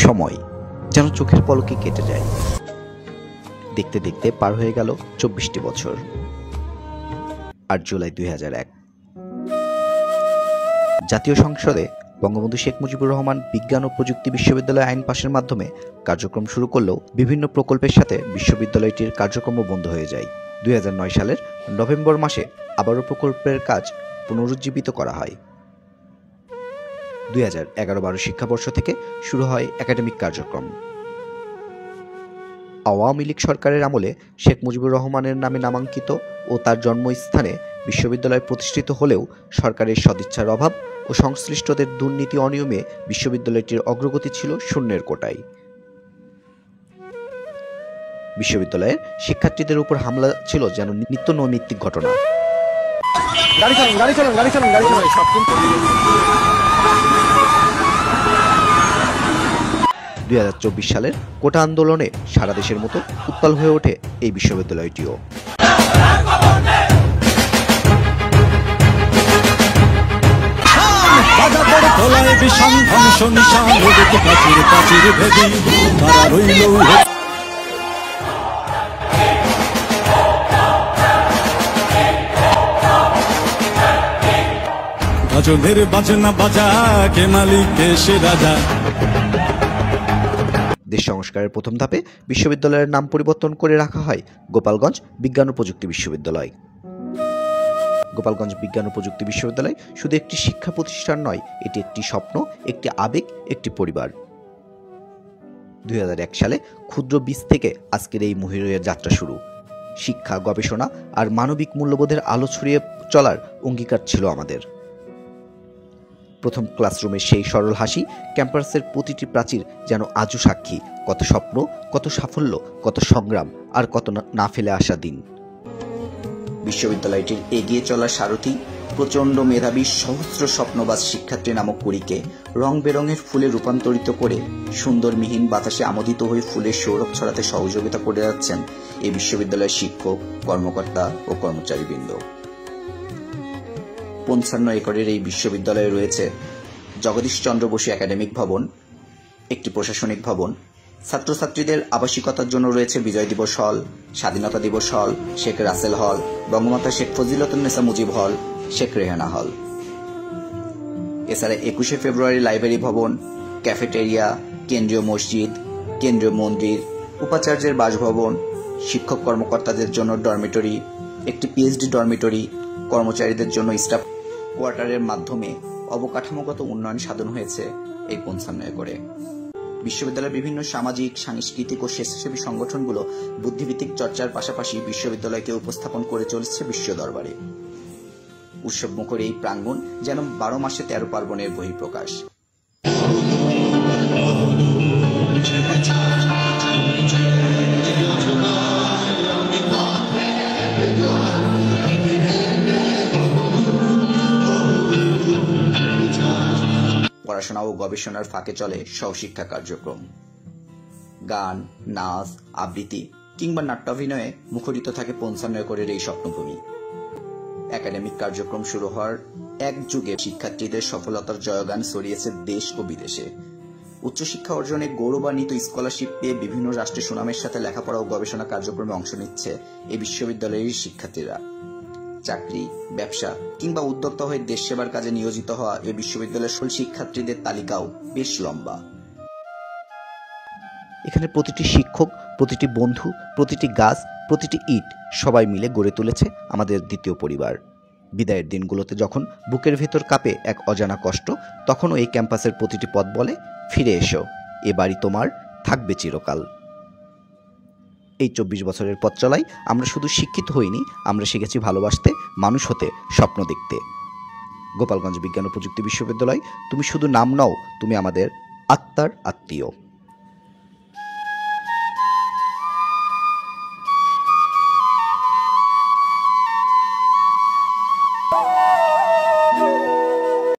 সময় যেন চোখের পলকে কেটে যায়। দেখতে দেখতে পার হয়ে গেল 24টি বছর। 8 জুলাই 2001 জাতীয় সংসদে বঙ্গবন্ধু শেখ মুজিবুর রহমান বিজ্ঞান ও প্রযুক্তি বিশ্ববিদ্যালয় আইন পাশের মাধ্যমে কার্যক্রম শুরু করলেও বিভিন্ন প্রকল্পের সাথে বিশ্ববিদ্যালয়টির কার্যক্রম বন্ধ হয়ে যায়। 2009 সালের নভেম্বর মাসে আবারও প্রকল্পের কাজ পুনরুজ্জীবিত করা হয়। 2011-12 শিক্ষাবর্ষ থেকে শুরু হয় একাডেমিক কার্যক্রম। আওয়ামী লীগ সরকারের আমলে শেখ মুজিবুর রহমানের নামে নামাঙ্কিত ও তার জন্মস্থানে বিশ্ববিদ্যালয় প্রতিষ্ঠিত হলেও সরকারের সদিচ্ছার অভাব ও সংশ্লিষ্টদের দুর্নীতি অনিয়মে বিশ্ববিদ্যালয়টির অগ্রগতি ছিল শূন্যের কোটায়। বিশ্ববিদ্যালয়ের শিক্ষার্থীদের উপর হামলা ছিল যেন নিত্য নৈমিত্তিক ঘটনা। 2024 সালের কোটা আন্দোলনে সারা দেশের মতো উত্তাল হয়ে ওঠে এই বিশ্ববিদ্যালয়টিও। বাজনা বাজা কে মালিক সে রাজা। দেশ সংস্কারের প্রথম ধাপে বিশ্ববিদ্যালয়ের নাম পরিবর্তন করে রাখা হয় গোপালগঞ্জ বিজ্ঞান ও প্রযুক্তি বিশ্ববিদ্যালয়। গোপালগঞ্জ বিজ্ঞান ও প্রযুক্তি বিশ্ববিদ্যালয় শুধু একটি শিক্ষা প্রতিষ্ঠান নয়, এটি একটি স্বপ্ন, একটি আবেগ, একটি পরিবার। 2001 সালে ক্ষুদ্র বীজ থেকে আজকের এই মহিরুহের যাত্রা শুরু। শিক্ষা, গবেষণা আর মানবিক মূল্যবোধের আলো ছড়িয়ে চলার অঙ্গীকার ছিল আমাদের। প্রথম ক্লাসরুমের সেই সরল হাসি, ক্যাম্পাসের প্রতিটি প্রাচীর যেন আজও সাক্ষী কত স্বপ্ন, কত সাফল্য, কত সংগ্রাম আর কত না ফেলে আসা দিন। বিশ্ববিদ্যালয়টির এগিয়ে চলা সারথি, প্রচণ্ড মেধাবী সহস্র স্বপ্নবাজ শিক্ষার্থী নামক কুড়িকে রং বেরঙের ফুলে রূপান্তরিত করে সুন্দর মিহিন বাতাসে আমোদিত হয়ে ফুলের সৌরভ ছড়াতে সহযোগিতা করে যাচ্ছেন এই বিশ্ববিদ্যালয়ের শিক্ষক, কর্মকর্তা ও কর্মচারীবৃন্দ। 55 একরের এই বিশ্ববিদ্যালয়ে রয়েছে জগদীশ চন্দ্র বসু একাডেমিক ভবন, একটি প্রশাসনিক ভবন, ছাত্রছাত্রীদের আবাসিকতার জন্য রয়েছে বিজয় দিবস হল, স্বাধীনতা দিবস হল, শেখ রাসেল হল, বঙ্গমাতা শেখ ফজিলতুন্নেসা মুজিব হল, শেখ রেহানা হল। এছাড়া 21শে ফেব্রুয়ারি লাইব্রেরি ভবন, ক্যাফেটেরিয়া, কেন্দ্রীয় মসজিদ, কেন্দ্রীয় মন্দির, উপাচার্যের বাসভবন, শিক্ষক কর্মকর্তাদের জন্য ডরমিটরি, একটি পিএইচডি ডরমিটরি, কর্মচারীদের জন্য স্টাফ কোয়ার্টারের মাধ্যমে অবকাঠামোগত উন্নয়ন সাধন হয়েছে এই 55 একরে। বিশ্ববিদ্যালয়ের বিভিন্ন সামাজিক, সাংস্কৃতিক ও স্বেচ্ছাসেবী সংগঠনগুলো বুদ্ধিভিত্তিক চর্চার পাশাপাশি বিশ্ববিদ্যালয়কে উপস্থাপন করে চলেছে বিশ্ব দরবারে। উৎসবমুখর এই প্রাঙ্গণ যেন 12 মাসে 13 পার্বণের বহিঃপ্রকাশ। পড়াশোনা ও গবেষণার ফাঁকে চলে সহশিক্ষা কার্যক্রম। গান, নাচ, আবৃত্তি কিংবা নাট্যাভিনয়ে মুখরিত থাকে 55 একরের এই স্বপ্নভূমি। একাডেমিক কার্যক্রম শুরু হওয়ার এক যুগে শিক্ষার্থীদের সফলতার জয়গান ছড়িয়েছে দেশ ও বিদেশে। উচ্চশিক্ষা অর্জনে গৌরবান্বিত স্কলারশিপ পেয়ে বিভিন্ন রাষ্ট্রের সুনামের সাথে লেখাপড়া ও গবেষণা কার্যক্রমে অংশ নিচ্ছে এই বিশ্ববিদ্যালয়ের শিক্ষার্থীরা। চাকরি, ব্যবসা কিংবা উদ্যোক্তা হয়ে দেশ সেবার কাজে নিয়োজিত হওয়া এই বিশ্ববিদ্যালয়ের শিক্ষার্থীদের তালিকাও বেশ লম্বা। এখানে প্রতিটি শিক্ষক, প্রতিটি বন্ধু, প্রতিটি গাছ, প্রতিটি ইট সবাই মিলে গড়ে তুলেছে আমাদের দ্বিতীয় পরিবার। বিদায়ের দিনগুলোতে যখন বুকের ভেতর কাঁপে এক অজানা কষ্ট, তখনও এই ক্যাম্পাসের প্রতিটি পথ বলে, ফিরে এসো, এ বাড়ি তোমার, থাকবে চিরকাল। এই 24 বছরের পথ চলাই আমরা শুধু শিক্ষিত হইনি, আমরা শিখেছি ভালোবাসতে, মানুষ হতে, স্বপ্ন দেখতে। গোপালগঞ্জ বিজ্ঞান ও প্রযুক্তি বিশ্ববিদ্যালয়, তুমি শুধু নাম নও, তুমি আমাদের আত্মার আত্মীয়।